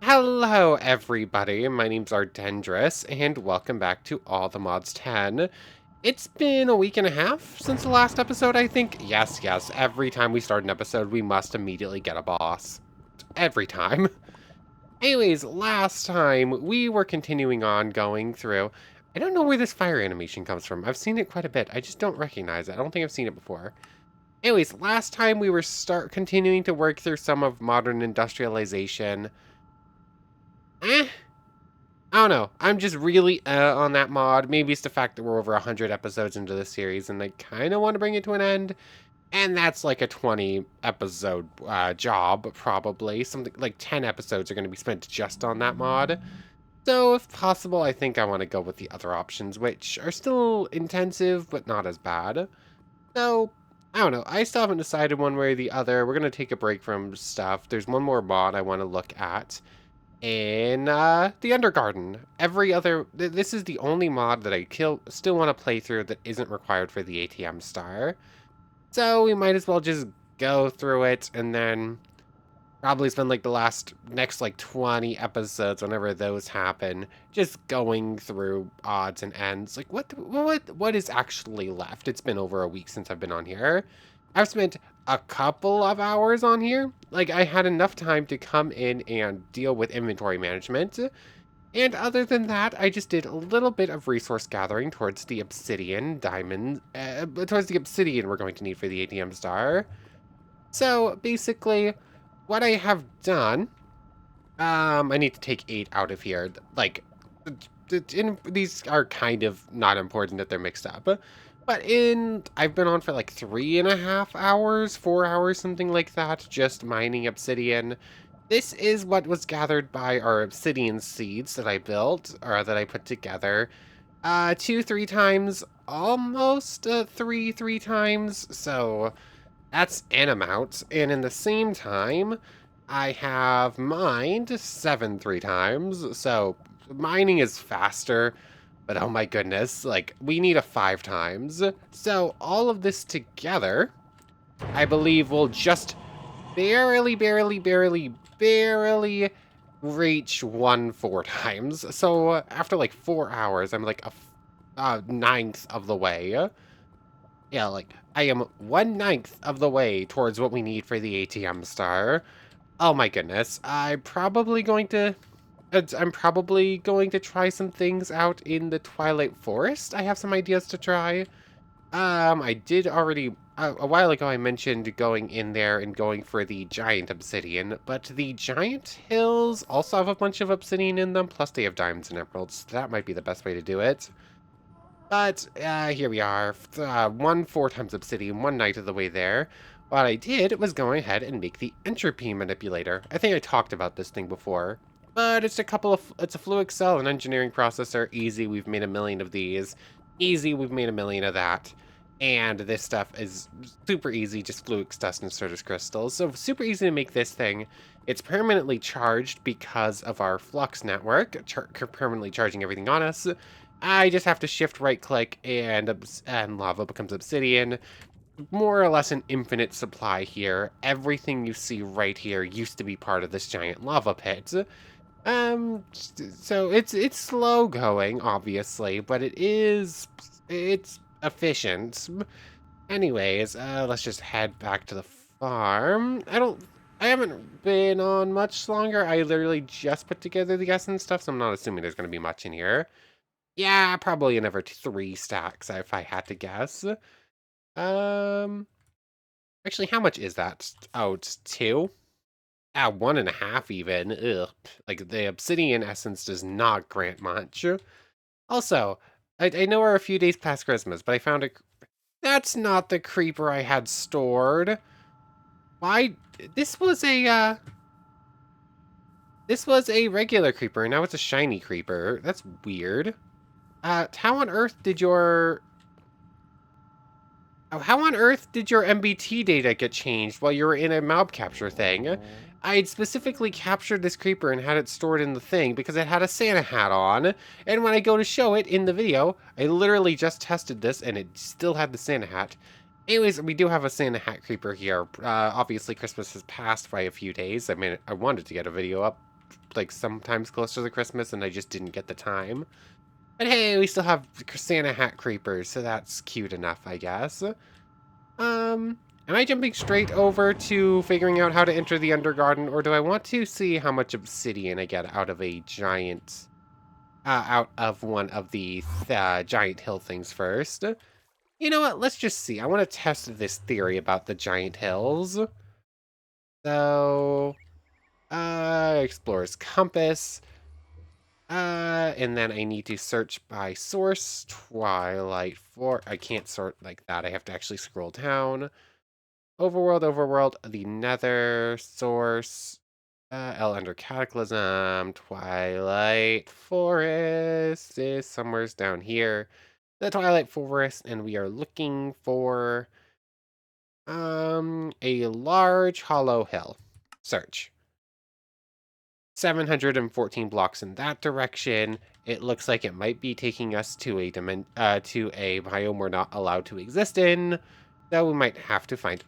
Hello, everybody. My name's Ardendris, and welcome back to All the Mods 10. It's been a week and a half since the last episode, I think. Yes, every time we start an episode, we must immediately get a boss. Every time. Anyways, last time, we were continuing on going through... I don't know where this fire animation comes from. I've seen it quite a bit. I just don't recognize it. I don't think I've seen it before. Anyways, last time we were continuing to work through some of modern industrialization. I don't know. I'm just really on that mod. Maybe it's the fact that we're over 100 episodes into the series and I kind of want to bring it to an end. And that's like a 20 episode job, probably. Something like 10 episodes are going to be spent just on that mod. So if possible, I think I want to go with the other options, which are still intensive, but not as bad. So, I don't know. I still haven't decided one way or the other. We're going to take a break from stuff. There's one more mod I want to look at in the Undergarden. This is the only mod that I still want to play through that isn't required for the ATM star. So we might as well just go through it and then probably spend like the next like 20 episodes whenever those happen, just going through odds and ends. Like what is actually left? It's been over a week since I've been on here. I've spent a couple of hours on here. Like, I had enough time to come in and deal with inventory management. And other than that, I just did a little bit of resource gathering towards the obsidian diamond, towards the obsidian we're going to need for the ATM star. So, basically, what I have done, I need to take 8 out of here. Like, these are kind of not important that they're mixed up. But I've been on for like 3.5 hours, 4 hours, something like that, just mining obsidian. This is what was gathered by our obsidian seeds that I built, or that I put together. 2-3 times, almost three times, so that's an amount. And in the same time, I have mined 7 3 times, so mining is faster. But oh my goodness, like, we need a 5 times. So all of this together, I believe will just barely reach 1 4 times. So after like 4 hours, I'm like a ninth of the way. Yeah, like, I am 1/9 of the way towards what we need for the ATM star. Oh my goodness, I'm probably going to try some things out in the Twilight Forest. I have some ideas to try. I did already, a while ago I mentioned going in there and going for the giant obsidian, but the giant hills also have a bunch of obsidian in them, plus they have diamonds and emeralds. So that might be the best way to do it. But, here we are, 1 4 times obsidian, 1/9 of the way there. What I did was go ahead and make the entropy manipulator. I think I talked about this thing before. But it's a fluid cell, an engineering processor. Easy, we've made 1,000,000 of these. Easy, we've made 1,000,000 of that. And this stuff is super easy, just fluid dust and Stardust crystals. So super easy to make this thing. It's permanently charged because of our flux network, permanently charging everything on us. I just have to shift right click and lava becomes obsidian. More or less an infinite supply here. Everything you see right here used to be part of this giant lava pit. So it's slow going, obviously, but it's efficient. Anyways, let's just head back to the farm. I haven't been on much longer. I literally just put together the essence stuff, so I'm not assuming there's going to be much in here. Yeah, probably another 3 stacks if I had to guess. Um, actually, how much is that? Oh, it's 2? 1.5 even. Ugh. Like, the obsidian essence does not grant much. Also, I know we're a few days past Christmas, but I found a... That's not the creeper I had stored. Why? This was a, This was a regular creeper, and now it's a shiny creeper. That's weird. How on earth did your... Oh, how on earth did your MBT data get changed while you were in a mob capture thing? I had specifically captured this creeper and had it stored in the thing because it had a Santa hat on, and when I go to show it in the video, I literally just tested this and it still had the Santa hat. Anyways, we do have a Santa hat creeper here. Obviously, Christmas has passed by a few days. I mean, I wanted to get a video up like, sometimes closer to Christmas, and I just didn't get the time. But hey, we still have Santa hat creepers, so that's cute enough, I guess. Am I jumping straight over to figuring out how to enter the Undergarden, or do I want to see how much obsidian I get out of a giant, out of one of the giant hill things first? You know what? Let's just see. I want to test this theory about the giant hills. So, Explorer's Compass. And then I need to search by source, Twilight for, I can't sort like that. I have to actually scroll down. Overworld, the Nether, source, L under Cataclysm, Twilight Forest is somewhere's down here. The Twilight Forest, and we are looking for, a large hollow hill. Search. 714 blocks in that direction. It looks like it might be taking us to a biome we're not allowed to exist in. So we might have to find...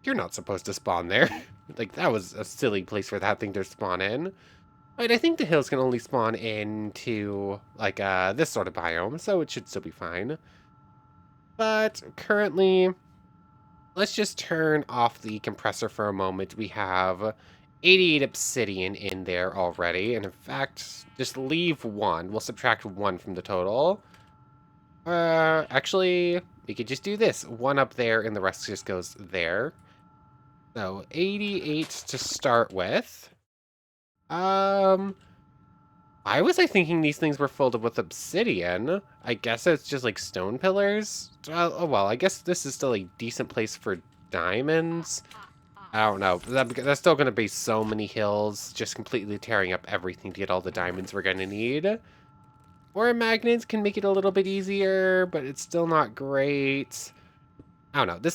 You're not supposed to spawn there. Like, that was a silly place for that thing to spawn in. But I think the hills can only spawn into, like, this sort of biome, so it should still be fine. But currently, let's just turn off the compressor for a moment. We have 88 obsidian in there already, and in fact, just leave 1. We'll subtract 1 from the total. Actually, we could just do this. 1 up there, and the rest just goes there. So, 88 to start with. Why was I thinking these things were filled with obsidian? I guess it's just like stone pillars? Oh well, I guess this is still a decent place for diamonds. I don't know. That's still going to be so many hills, just completely tearing up everything to get all the diamonds we're going to need. Or magnets can make it a little bit easier, but it's still not great. I don't know. This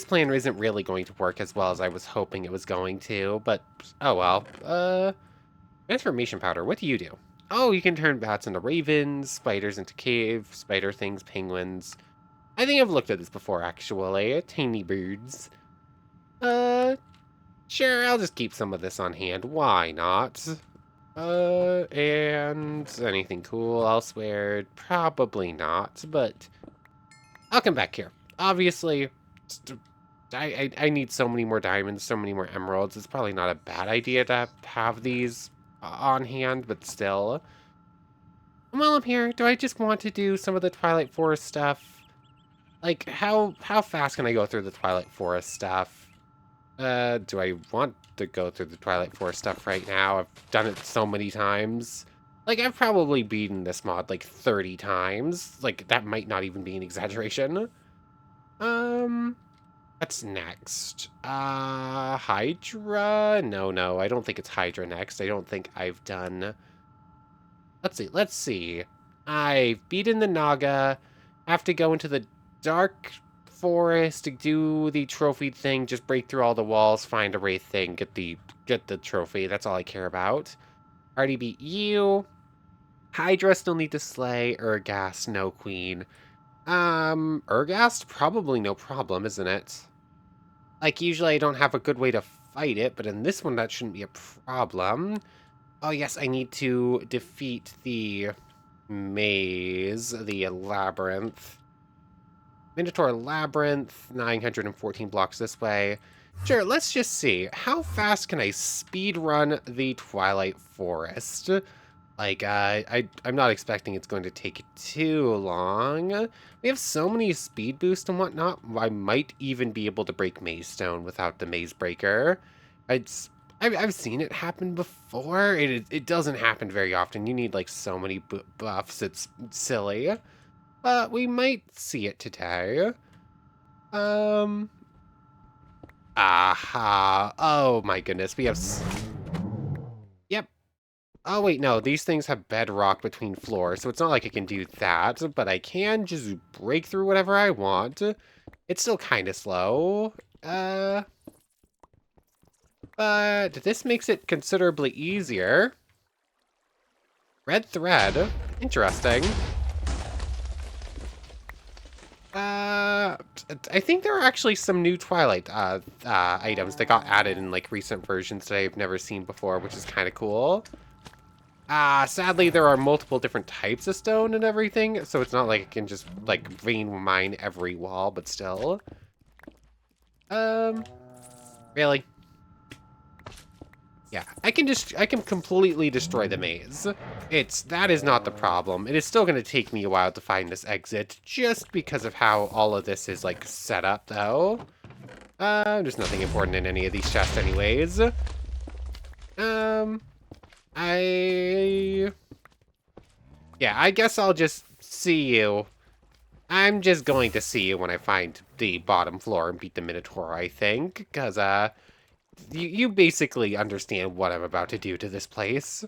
plan isn't really going to work as well as I was hoping it was going to, but oh well. Transformation powder, what do you do? Oh, you can turn bats into ravens, spiders into cave, spider things, penguins. I think I've looked at this before, actually. Tiny birds. Sure, I'll just keep some of this on hand. Why not? And anything cool elsewhere? Probably not, but I'll come back here. Obviously, I need so many more diamonds, so many more emeralds. It's probably not a bad idea to have these on hand, but still. While I'm here, do I just want to do some of the Twilight Forest stuff? Like, how fast can I go through the Twilight Forest stuff? Do I want to go through the Twilight Forest stuff right now? I've done it so many times. Like, I've probably beaten this mod like 30 times. Like, that might not even be an exaggeration. What's next? Hydra? No, I don't think it's Hydra next. I don't think I've done... Let's see. I've beaten the Naga. Have to go into the dark forest to do the trophy thing. Just break through all the walls, find a wraith thing, get the trophy. That's all I care about. Already beat you. Hydra still need to slay. Urghast, no queen. Urghast? Probably no problem, isn't it? Like, usually I don't have a good way to fight it, but in this one that shouldn't be a problem. Oh yes, I need to defeat the maze, the labyrinth. Minotaur Labyrinth, 914 blocks this way. Sure, let's just see. How fast can I speedrun the Twilight Forest? Like, I'm not expecting it's going to take too long. We have so many speed boosts and whatnot, I might even be able to break Maze Stone without the Maze Breaker. I've seen it happen before. It doesn't happen very often. You need, like, so many buffs, it's silly. But we might see it today. Aha. Oh my goodness, we have... Yep. Oh wait, no, these things have bedrock between floors, so it's not like I can do that, but I can just break through whatever I want. It's still kind of slow. But this makes it considerably easier. Red thread. Interesting. I think there are actually some new Twilight items that got added in like recent versions that I've never seen before, which is kind of cool. Sadly, there are multiple different types of stone and everything, so it's not like I can just like vein mine every wall, but still. Really? Yeah, I can completely destroy the maze. That is not the problem. It is still going to take me a while to find this exit, just because of how all of this is, like, set up, though. There's nothing important in any of these chests anyways. Yeah, I guess I'll just see you. I'm just going to see you when I find the bottom floor and beat the Minotaur, I think, because, you basically understand what I'm about to do to this place.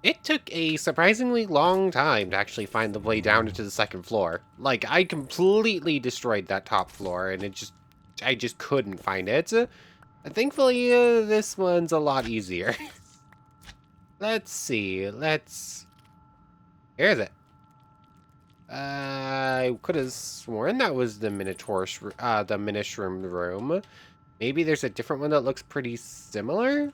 It took a surprisingly long time to actually find the way down into the second floor. Like, I completely destroyed that top floor, and I just couldn't find it. Thankfully, this one's a lot easier. Let's see, Here is it. I could have sworn that was the the Minish room. Maybe there's a different one that looks pretty similar?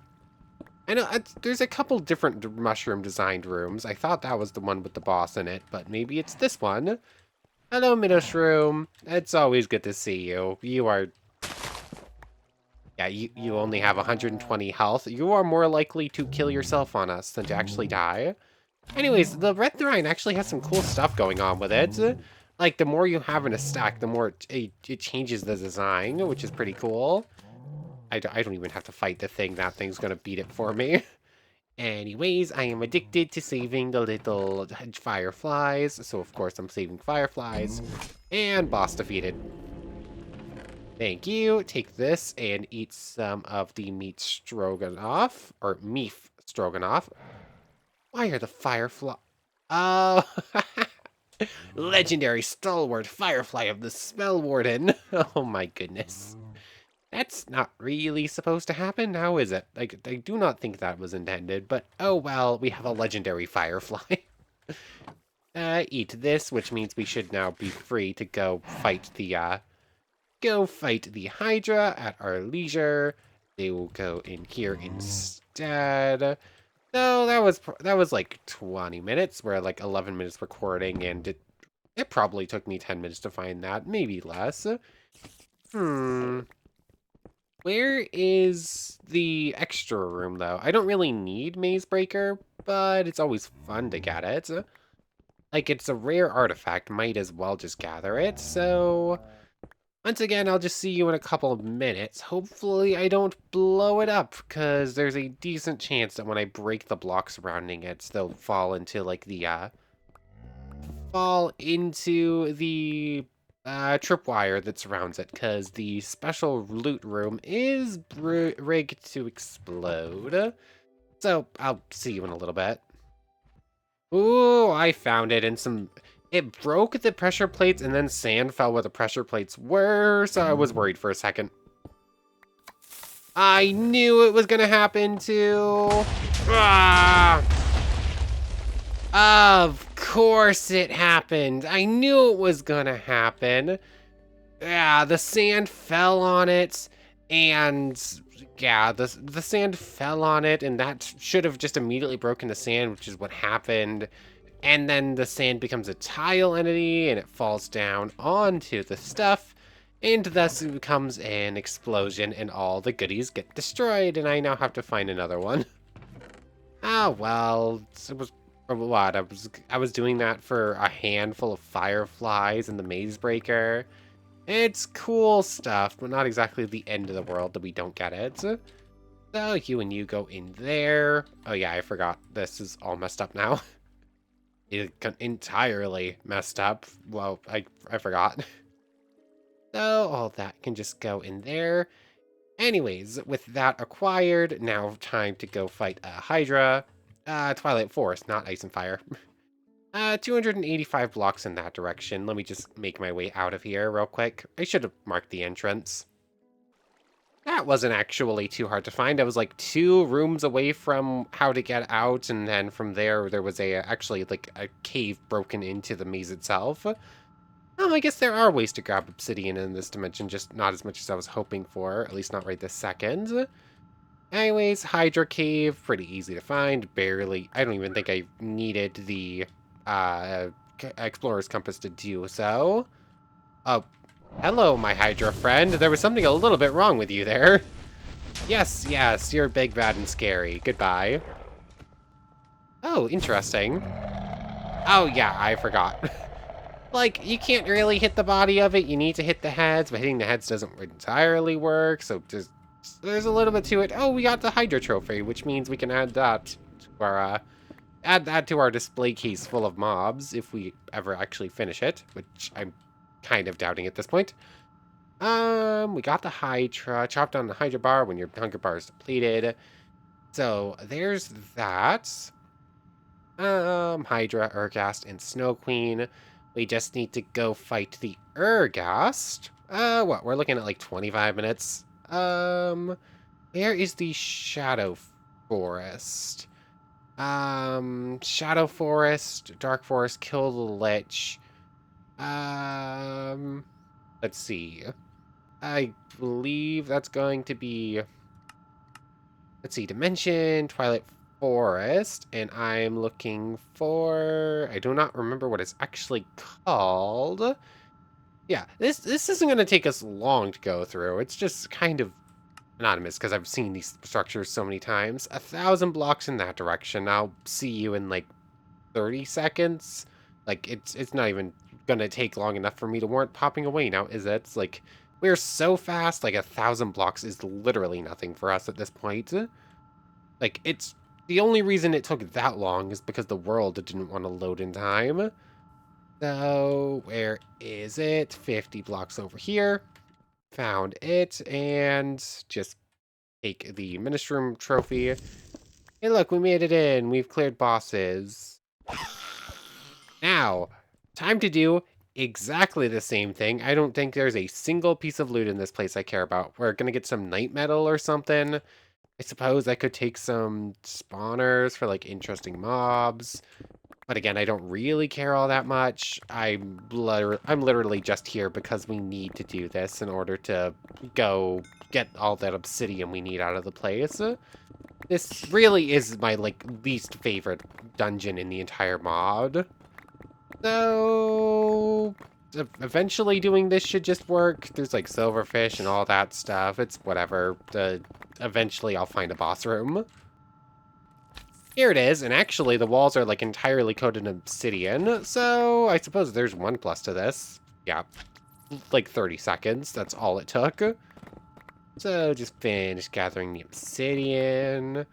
I know, there's a couple different mushroom-designed rooms. I thought that was the one with the boss in it, but maybe it's this one. Hello, Minoshroom. It's always good to see you. Yeah, you only have 120 health. You are more likely to kill yourself on us than to actually die. Anyways, the Red Thrine actually has some cool stuff going on with it. Like, the more you have in a stack, the more it changes the design, which is pretty cool. I don't even have to fight the thing. That thing's gonna beat it for me. Anyways, I am addicted to saving the little fireflies, so of course I'm saving fireflies. And boss defeated. Thank you. Take this and eat some of the meat stroganoff, or meef stroganoff. Why are the firefly... Oh, legendary stalwart firefly of the Spell Warden. Oh my goodness. That's not really supposed to happen, now is it? Like, I do not think that was intended, but oh well, we have a legendary firefly. Eat this, which means we should now be free to go fight the Hydra at our leisure. They will go in here instead. So that was like 20 minutes. We're like 11 minutes recording, and it probably took me 10 minutes to find that, maybe less. Where is the extra room, though? I don't really need Maze Breaker, but it's always fun to get it. Like, it's a rare artifact, might as well just gather it, so... Once again, I'll just see you in a couple of minutes. Hopefully I don't blow it up, because there's a decent chance that when I break the blocks surrounding it, they'll fall into, like, the, tripwire that surrounds it, because the special loot room is rigged to explode. So, I'll see you in a little bit. Ooh, I found it, and it broke the pressure plates, and then sand fell where the pressure plates were, so I was worried for a second. I knew it was gonna happen, too. Ah! Of course it happened. I knew it was gonna happen. Yeah, the sand fell on it, and yeah, the sand fell on it, and that should have just immediately broken the sand, which is what happened. And then the sand becomes a tile entity, and it falls down onto the stuff, and thus it becomes an explosion, and all the goodies get destroyed, and I now have to find another one. Ah, well, it was what? I was doing that for a handful of fireflies and the Maze Breaker. It's cool stuff, but not exactly the end of the world that we don't get it. So you and you go in there. Oh yeah, I forgot. This is all messed up now. It's entirely messed up. Well, I forgot. So all that can just go in there. Anyways, with that acquired, now time to go fight a Hydra. Twilight Forest, not Ice and Fire. 285 blocks in that direction. Let me just make my way out of here real quick. I should have marked the entrance. That wasn't actually too hard to find. I was like 2 rooms away from how to get out, and then from there was actually like a cave broken into the maze itself. Oh, I guess there are ways to grab obsidian in this dimension, just not as much as I was hoping for, at least not right this second. Anyways, Hydra Cave, pretty easy to find, barely. I don't even think I needed the Explorer's Compass to do so. Oh, hello, my Hydra friend. There was something a little bit wrong with you there. Yes, yes, you're big, bad, and scary. Goodbye. Oh, interesting. Oh, yeah, I forgot. Like, you can't really hit the body of it. You need to hit the heads, but hitting the heads doesn't entirely work, so just there's a little bit to it. Oh, we got the Hydra trophy, which means we can add that to our add that to our display case full of mobs if we ever actually finish it, which I'm kind of doubting at this point. We got the Hydra. Chop down the Hydra bar when your hunger bar is depleted. So there's that. Hydra, Urgast, and Snow Queen. We just need to go fight the Urgast. What? We're looking at like 25 minutes. Where is the Shadow Forest? Shadow Forest, Dark Forest, kill the Lich. Let's see. I believe that's going to be, let's see, Dimension, Twilight Forest, and I'm looking for, I do not remember what it's actually called. Yeah, this isn't going to take us long to go through. It's just kind of anonymous because I've seen these structures so many times. 1,000 blocks in that direction. I'll see you in like 30 seconds. Like, it's not even going to take long enough for me to warrant popping away now, is it? It's like, we're so fast, like 1,000 blocks is literally nothing for us at this point. Like, it's the only reason it took that long is because the world didn't want to load in time. So, where is it? 50 blocks over here. Found it, and just take the Ministrum trophy. Hey, look, we made it in. We've cleared bosses. Now, time to do exactly the same thing. I don't think there's a single piece of loot in this place I care about. We're gonna get some night metal or something. I suppose I could take some spawners for, like, interesting mobs. But again, I don't really care all that much. I'm literally just here because we need to do this in order to go get all that obsidian we need out of the place. This really is my, like, least favorite dungeon in the entire mod. So, eventually doing this should just work. There's, like, silverfish and all that stuff. It's whatever. Eventually I'll find a boss room. Here it is, and actually the walls are like entirely coated in obsidian, so I suppose there's one plus to this. Yeah, like 30 seconds, that's all it took. So just finish gathering the obsidian,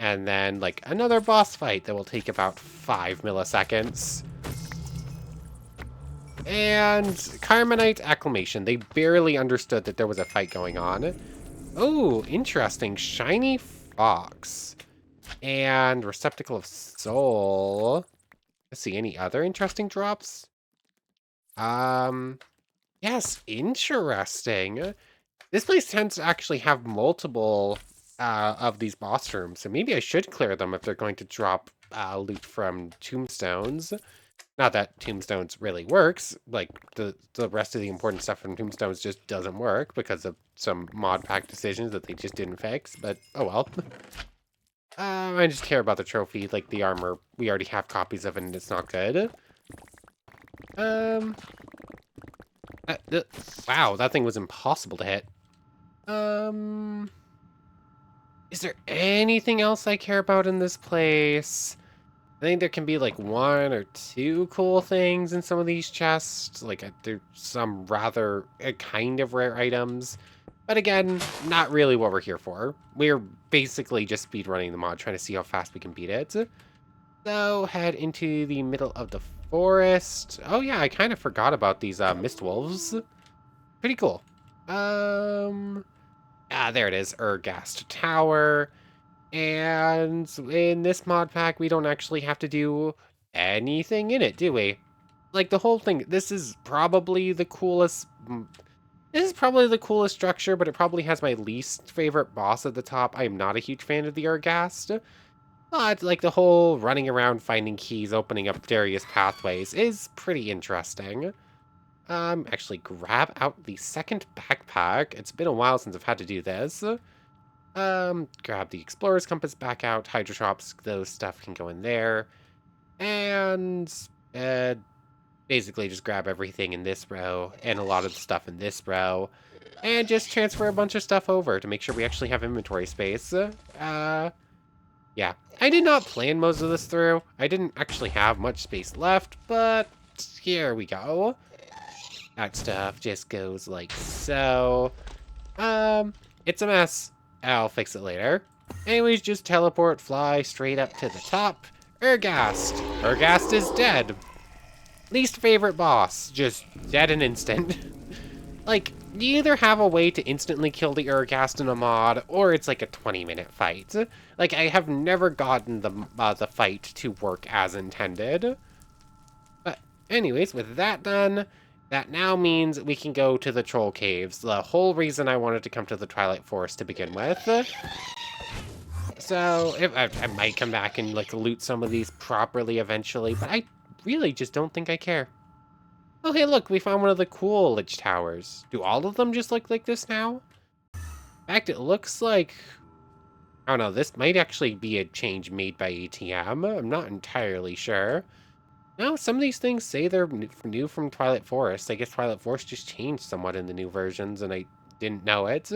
and then like another boss fight that will take about 5 milliseconds. And Carmenite Acclamation, they barely understood that there was a fight going on. Oh, interesting, Shiny Fox. And Receptacle of Soul. Let's see, any other interesting drops? Yes, interesting. This place tends to actually have multiple of these boss rooms, so maybe I should clear them if they're going to drop loot from tombstones. Not that tombstones really works, like the rest of the important stuff from tombstones just doesn't work because of some mod pack decisions that they just didn't fix, but oh well. I just care about the trophy, like the armor. We already have copies of it and it's not good. Wow, that thing was impossible to hit. Is there anything else I care about in this place? I think there can be like 1 or 2 cool things in some of these chests. Like there's some rather kind of rare items. But again, not really what we're here for. We're basically just speedrunning the mod, trying to see how fast we can beat it. So, head into the middle of the forest. Oh yeah, I kind of forgot about these mist wolves. Pretty cool. There it is, Urgast Tower. And in this mod pack, we don't actually have to do anything in it, do we? Like, the whole thing, this is probably the coolest... This is probably the coolest structure, but it probably has my least favorite boss at the top. I am not a huge fan of the Urgast. But, like, the whole running around finding keys, opening up various pathways is pretty interesting. Actually grab out the second backpack. It's been a while since I've had to do this. Grab the explorer's compass back out. Hydrotrops, those stuff can go in there. And, basically just grab everything in this row and a lot of the stuff in this row. And just transfer a bunch of stuff over to make sure we actually have inventory space. Yeah. I did not plan most of this through. I didn't actually have much space left, but here we go. That stuff just goes like so. It's a mess. I'll fix it later. Anyways, just teleport, fly straight up to the top. Ergast. Ergast is dead. Least favorite boss. Just dead in an instant. Like, you either have a way to instantly kill the Ergast in a mod, or it's like a 20-minute fight. Like, I have never gotten the fight to work as intended. But anyways, with that done, that now means we can go to the Troll Caves. The whole reason I wanted to come to the Twilight Forest to begin with. So, if I might come back and, like, loot some of these properly eventually, but I really just don't think I care. Oh, hey, look, we found one of the cool Lich Towers. Do all of them just look like this now? In fact, it looks like... I don't know, this might actually be a change made by ATM. I'm not entirely sure. No, some of these things say they're new from Twilight Forest. I guess Twilight Forest just changed somewhat in the new versions, and I didn't know it.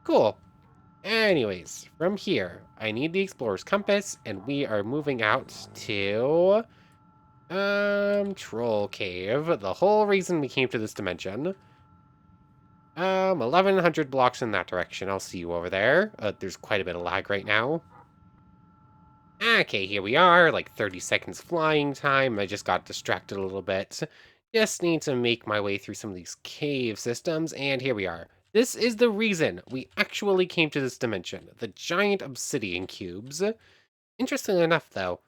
Cool. Anyways, from here, I need the Explorer's Compass, and we are moving out to... Troll Cave. The whole reason we came to this dimension. 1100 blocks in that direction. I'll see you over there. There's quite a bit of lag right now. Okay, here we are. Like 30 seconds flying time. I just got distracted a little bit. Just need to make my way through some of these cave systems, and here we are. This is the reason we actually came to this dimension. The giant obsidian cubes. Interestingly enough, though,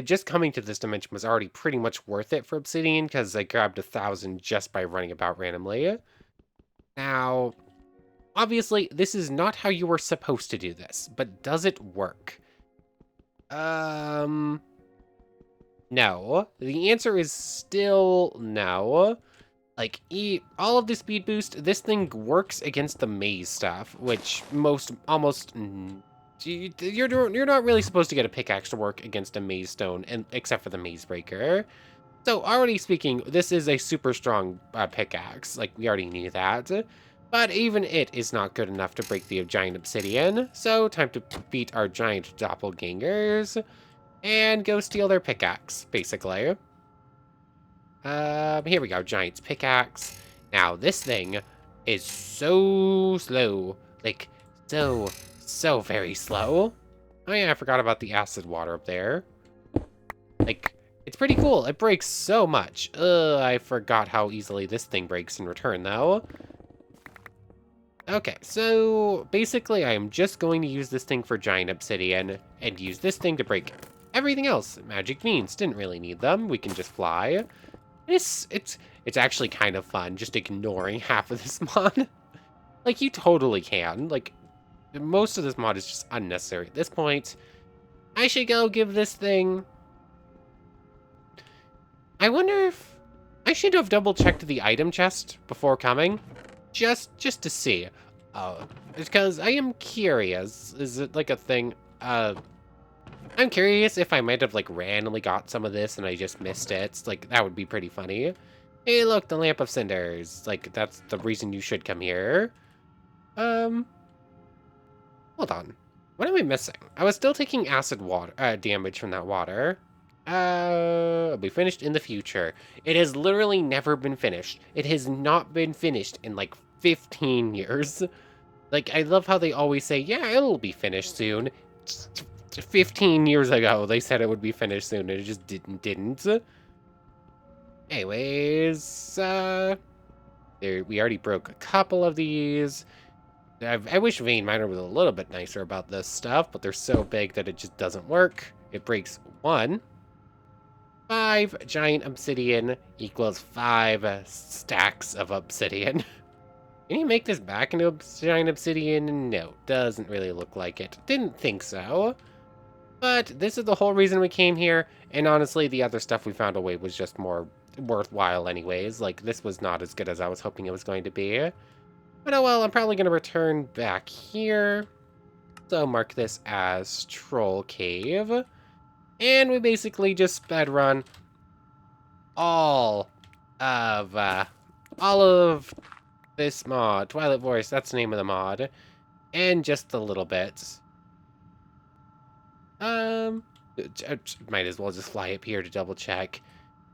just coming to this dimension was already pretty much worth it for Obsidian, because I grabbed 1,000 just by running about randomly. Now, obviously, this is not how you were supposed to do this, but does it work? No. The answer is still no. Like, all of the speed boost, this thing works against the maze stuff, which you're not really supposed to get a pickaxe to work against a maze stone, except for the maze breaker. So already speaking, this is a super strong pickaxe. Like, we already knew that. But even it is not good enough to break the giant obsidian. So time to beat our giant doppelgangers and go steal their pickaxe, basically. Here we go, giant's pickaxe. Now this thing is so slow. Like, so very slow. Oh yeah, I forgot about the acid water up there. Like, it's pretty cool. It breaks so much. I forgot how easily this thing breaks in return, though. Okay, so basically I am just going to use this thing for giant obsidian and use this thing to break everything else. Magic means didn't really need them. We can just fly. It's actually kind of fun just ignoring half of this mod. Like, you totally can. Like, most of this mod is just unnecessary at this point. I should go give this thing... I wonder if... I should have double-checked the item chest before coming. Just to see. Because I am curious. Is it like a thing? I'm curious if I might have like randomly got some of this and I just missed it. Like, that would be pretty funny. Hey, look, the Lamp of Cinders. Like, that's the reason you should come here. Hold on. What am I missing? I was still taking acid water damage from that water. It'll be finished in the future. It has literally never been finished. It has not been finished in like 15 years. Like, I love how they always say, yeah, it'll be finished soon. 15 years ago, they said it would be finished soon, and it just didn't. Anyways, we already broke a couple of these. I wish Vein Miner was a little bit nicer about this stuff, but they're so big that it just doesn't work. It breaks one. 5 giant obsidian equals 5 stacks of obsidian. Can you make this back into giant obsidian? No, doesn't really look like it. Didn't think so. But this is the whole reason we came here, and honestly, the other stuff we found away was just more worthwhile anyways. Like, this was not as good as I was hoping it was going to be. But oh well, I'm probably going to return back here. So mark this as Troll Cave. And we basically just sped run all of, this mod. Twilight Voice, that's the name of the mod. And just a little bit. Might as well just fly up here to double check.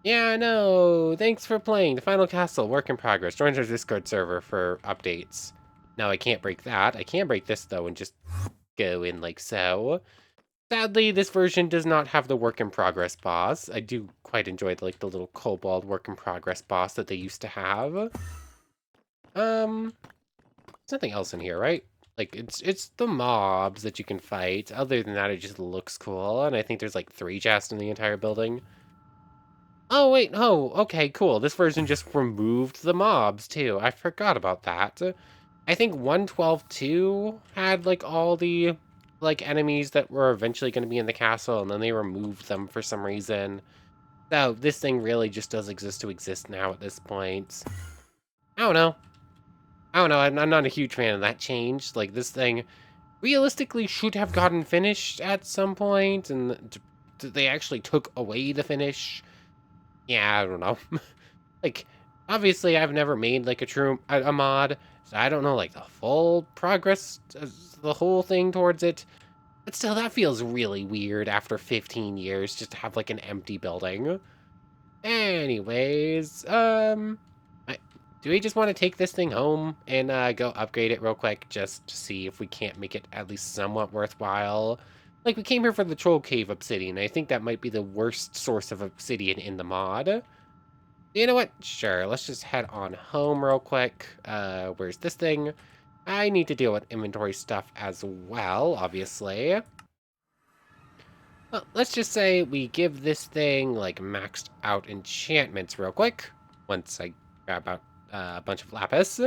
Yeah, no, thanks for playing. The Final Castle, work in progress. Join our Discord server for updates. No, I can't break that. I can break this, though, and just go in like so. Sadly, this version does not have the work in progress boss. I do quite enjoy like the little kobold work in progress boss that they used to have. There's nothing else in here, right? Like it's the mobs that you can fight. Other than that, it just looks cool, and I think there's like 3 chests in the entire building. Oh wait, oh, okay, cool. This version just removed the mobs too. I forgot about that. I think 112.2 had like all the like enemies that were eventually going to be in the castle, and then they removed them for some reason. So this thing really just does exist to exist now at this point. I don't know. I'm not a huge fan of that change. Like, this thing realistically should have gotten finished at some point, and they actually took away the finish. Yeah, I don't know. Like, obviously, I've never made, like, a mod, so I don't know, like, the full progress, the whole thing towards it. But still, that feels really weird after 15 years just to have, like, an empty building. Anyways, do we just want to take this thing home and go upgrade it real quick just to see if we can't make it at least somewhat worthwhile? Like, we came here for the Troll Cave Obsidian. I think that might be the worst source of Obsidian in the mod. You know what? Sure, let's just head on home real quick. Where's this thing? I need to deal with inventory stuff as well, obviously. Well, let's just say we give this thing, like, maxed out enchantments real quick. Once I grab out a bunch of lapis.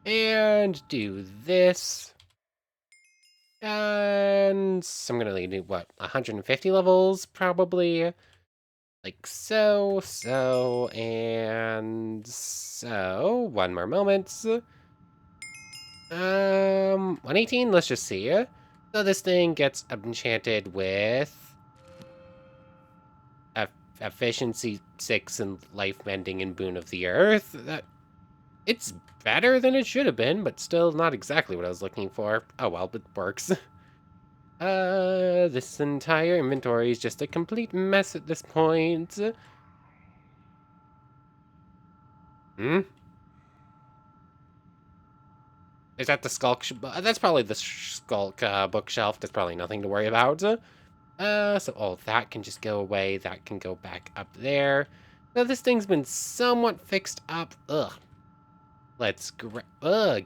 And do this. And so I'm going to need, what, 150 levels, probably? Like so, and so. One more moment. 118, let's just see. So this thing gets enchanted with efficiency 6 and life mending and boon of the earth. It's better than it should have been, but still not exactly what I was looking for. Oh well, it works. This entire inventory is just a complete mess at this point. Hmm? Is that the Skulk? That's probably the Skulk bookshelf. There's probably nothing to worry about. So all that can just go away. That can go back up there. Now this thing's been somewhat fixed up. Ugh. Let's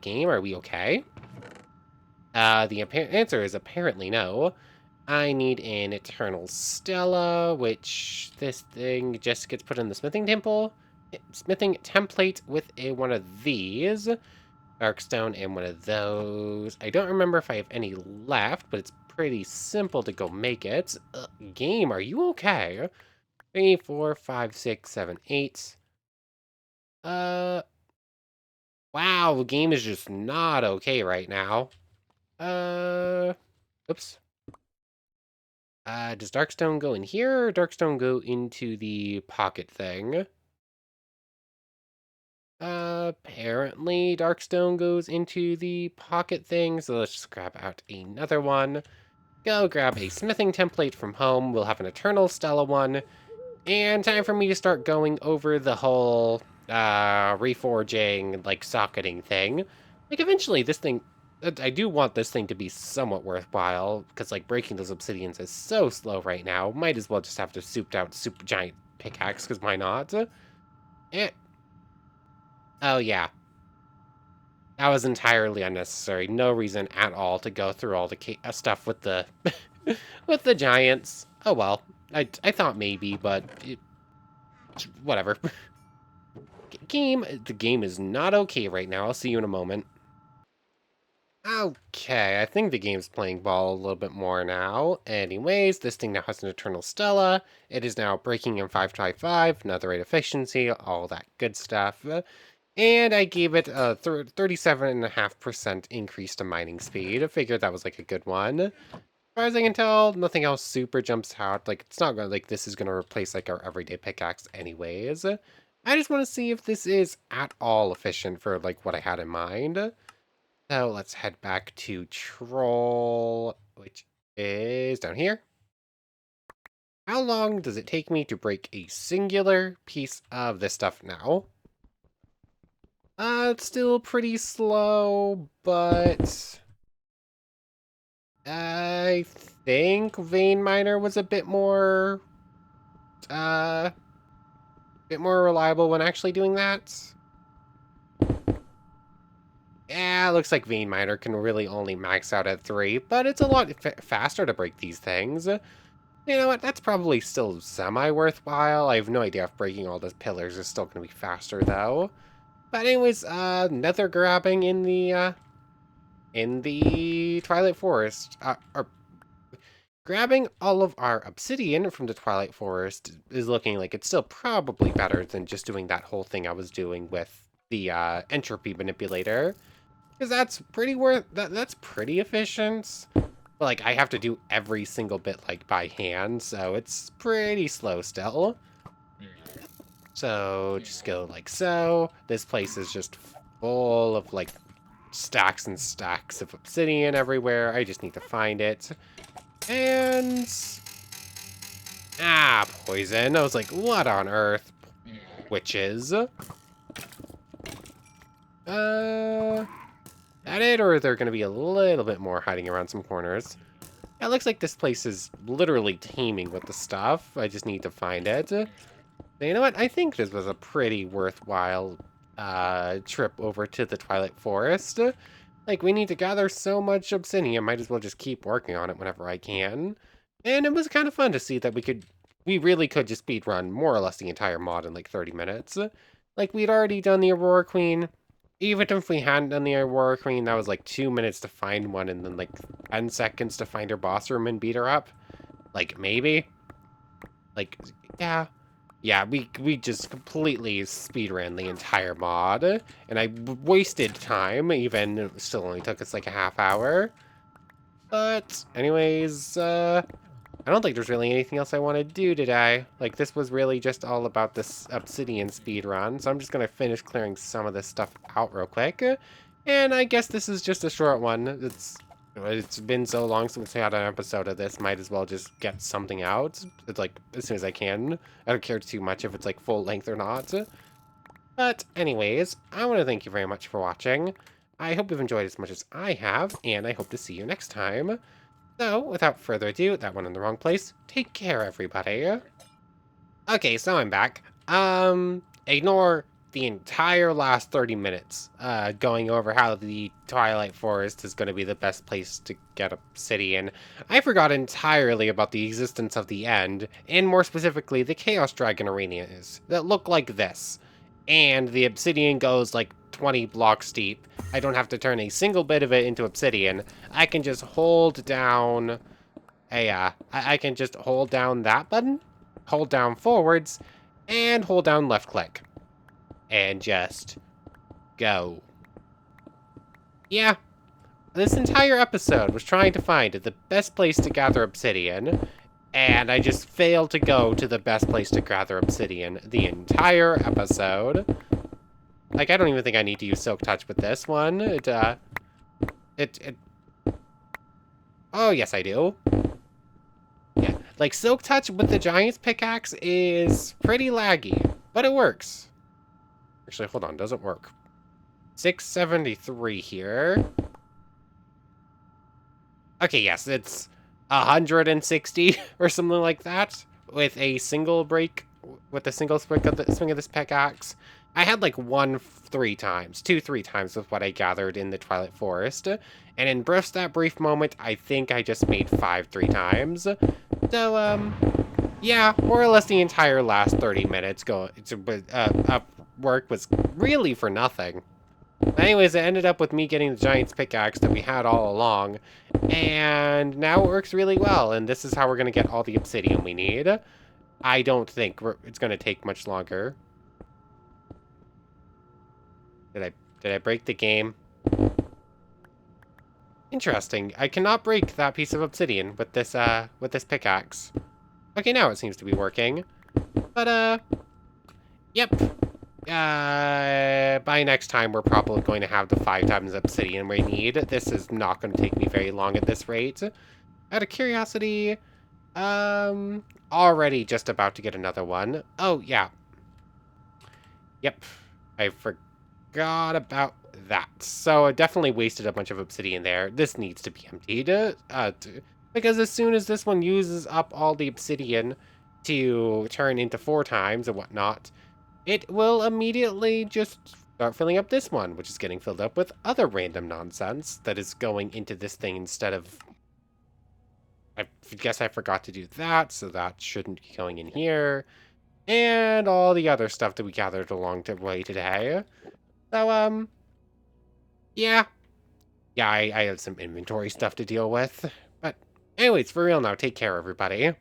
game, are we okay? The answer is apparently no. I need an Eternal Stella, which this thing just gets put in the smithing template with one of these. Darkstone and one of those. I don't remember if I have any left, but it's pretty simple to go make it. Game, are you okay? 3, 4, 5, 6, 7, 8. Wow, the game is just not okay right now. Oops. Does Darkstone go in here, or Darkstone go into the pocket thing? Apparently Darkstone goes into the pocket thing, so let's just grab out another one. Go grab a smithing template from home. We'll have an Eternal Stella one. And time for me to start going over the whole, reforging, like, socketing thing. Like, eventually this thing, I do want this thing to be somewhat worthwhile, because, like, breaking those obsidians is so slow right now. Might as well just have to souped out super giant pickaxe, because why not? Oh, yeah. That was entirely unnecessary. No reason at all to go through all the stuff with the with the giants. Oh well. I thought maybe, but whatever. The game is not okay right now. I'll see you in a moment. Okay, I think the game's playing ball a little bit more now. Anyways, this thing now has an Eternal Stella. It is now breaking in 5x5, another rate efficiency, all that good stuff. And I gave it a 37.5% increase to mining speed. I figured that was like a good one. As far as I can tell, nothing else super jumps out. Like, it's not gonna, like, this is gonna replace, like, our everyday pickaxe anyways. I just want to see if this is at all efficient for, like, what I had in mind. So let's head back to Troll, which is down here. How long does it take me to break a singular piece of this stuff now? It's still pretty slow, but I think Vein Miner was a bit more reliable when actually doing that. Yeah, looks like Vein Miner can really only max out at 3, but it's a lot faster to break these things. You know what, that's probably still semi-worthwhile. I have no idea if breaking all those pillars is still going to be faster, though. But anyways, nether grabbing in the Twilight Forest, or grabbing all of our obsidian from the Twilight Forest is looking like it's still probably better than just doing that whole thing I was doing with the entropy manipulator. Because that's that's pretty efficient. But, like, I have to do every single bit, like, by hand, so it's pretty slow still. So, just go like so. This place is just full of, like, stacks and stacks of obsidian everywhere. I just need to find it. And... poison. I was like, what on earth? Witches. That it, or are there going to be a little bit more hiding around some corners? Yeah, it looks like this place is literally teeming with the stuff. I just need to find it. So you know what? I think this was a pretty worthwhile trip over to the Twilight Forest. Like, we need to gather so much obsidian, might as well just keep working on it whenever I can. And it was kind of fun to see that we really could just speedrun more or less the entire mod in like 30 minutes. Like, we'd already done the Aurora Queen. Even if we hadn't done the Aurora Queen, that was like 2 minutes to find one and then like 10 seconds to find her boss room and beat her up. Like, maybe. Like, yeah. Yeah, we just completely speedran the entire mod, and I wasted time, even it still only took us like a half hour. But anyways, I don't think there's really anything else I want to do today. Like, this was really just all about this obsidian speedrun, so I'm just gonna finish clearing some of this stuff out real quick. And I guess this is just a short one. It's been so long since we had an episode of this, might as well just get something out. It's like, as soon as I can. I don't care too much if it's like full length or not. But anyways, I want to thank you very much for watching. I hope you've enjoyed as much as I have, and I hope to see you next time. So, without further ado, that went in the wrong place. Take care, everybody. Okay, so I'm back. Ignore the entire last 30 minutes, going over how the Twilight Forest is going to be the best place to get obsidian. I forgot entirely about the existence of the end, and more specifically, the Chaos Dragon arenas that look like this. And the obsidian goes like 20 blocks deep. I don't have to turn a single bit of it into obsidian. I can just hold down I can just hold down that button, hold down forwards, and hold down left click. And just go. Yeah, this entire episode was trying to find the best place to gather obsidian, and I just failed to go to the best place to gather obsidian the entire episode. Like, I don't even think I need to use Silk Touch with this one. Oh, yes, I do. Yeah, like, Silk Touch with the Giant's Pickaxe is pretty laggy, but it works. Actually, hold on, doesn't work. 673 here. Okay, yes, it's 160 or something like that with a single break, with a single swing of this pickaxe. I had like 3 times with what I gathered in the Twilight Forest, and in just that brief moment, I think I just made 3 times. So, yeah, more or less the entire last 30 minutes work was really for nothing. Anyways, it ended up with me getting the giant's pickaxe that we had all along, and now it works really well, and this is how we're going to get all the obsidian we need. I don't think it's going to take much longer. Did I break the game? Interesting. I cannot break that piece of obsidian with this pickaxe. Okay, now it seems to be working. But, yep. By next time, we're probably going to have the 5 times obsidian we need. This is not going to take me very long at this rate. Out of curiosity, already just about to get another one. Oh, yeah. Yep. I forgot about that. So I definitely wasted a bunch of obsidian there. This needs to be emptied. Because as soon as this one uses up all the obsidian to turn into 4 times and whatnot, it will immediately just start filling up this one, which is getting filled up with other random nonsense that is going into this thing instead of... I guess I forgot to do that, so that shouldn't be going in here. And all the other stuff that we gathered along the way today. So, yeah. Yeah, I have some inventory stuff to deal with. But anyways, for real now, take care, everybody.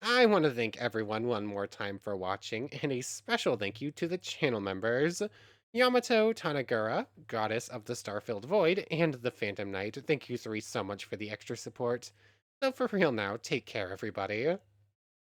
I want to thank everyone one more time for watching, and a special thank you to the channel members. Yamato Tanagura, Goddess of the Star-Filled Void, and the Phantom Knight. Thank you three so much for the extra support. So for real now, take care, everybody.